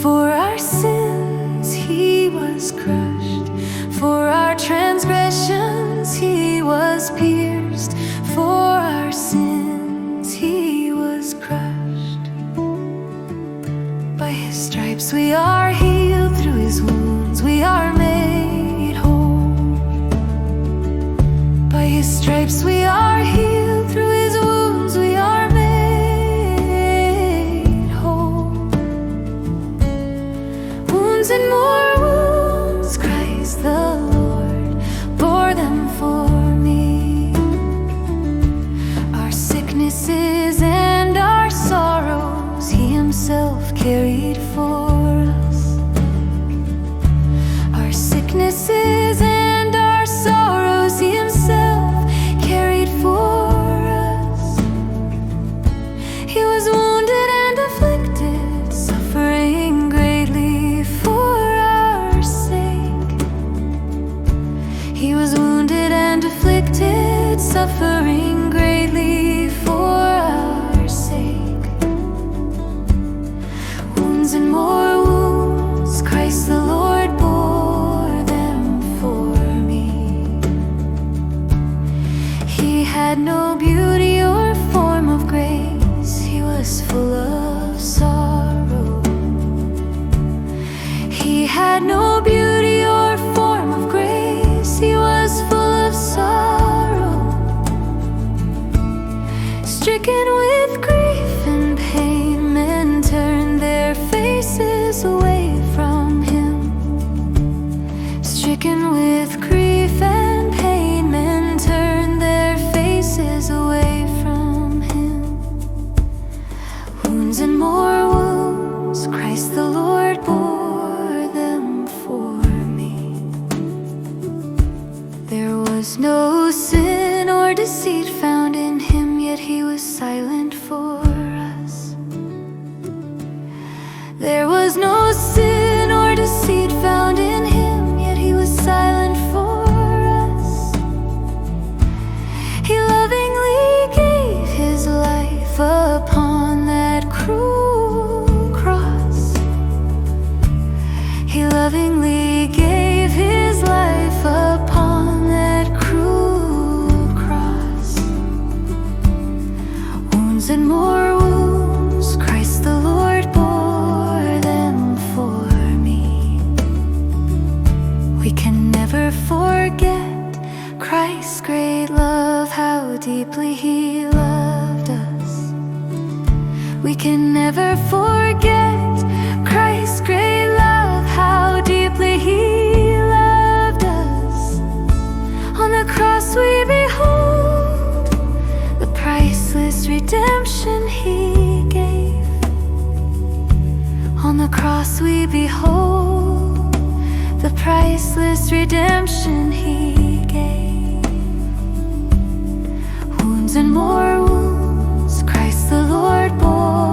For our sins he was crushed, for our transgressions he was pierced, for our sins he was crushed. By his stripes we are healed, through his wounds we are made whole. By his stripes we are healed, through his wounds we are made whole. Wounds and more wounds, Christ the Lord bore them for me. Our sicknesses and our sorrows he himself carried for us. Our sicknesses and our sorrows he himself carried for us. He was wounded and afflicted, suffering greatly for our sake. He was wounded and afflicted, suffering greatly for our sake. Wounds and more wounds, Christ the Lord bore them for me. He had no beauty or form of grace, he was full of sorrow. He had no beauty or form of grace, he was full of sorrow. Stricken with grief and pain, men turned their faces away from him. Stricken with grief and pain, men turned their faces away from him. Wounds and more wounds, Christ the Lord bore them for me. There was no sin or deceit found in him, yet he was silent for us. There was no sin or deceit found in him, yet he was silent for us. He lovingly gave his life upon that cruel cross. He lovingly gave his life upon that cruel cross. Wounds and more wounds, Christ the Lord bore them for me. We can never forget Christ's great love, how deeply he loved us. We can never forget Christ's great love, how deeply he loved us. On the cross we behold the priceless redemption he gave. On the cross we behold the priceless redemption he gave. Wounds and more wounds, Christ the Lord bore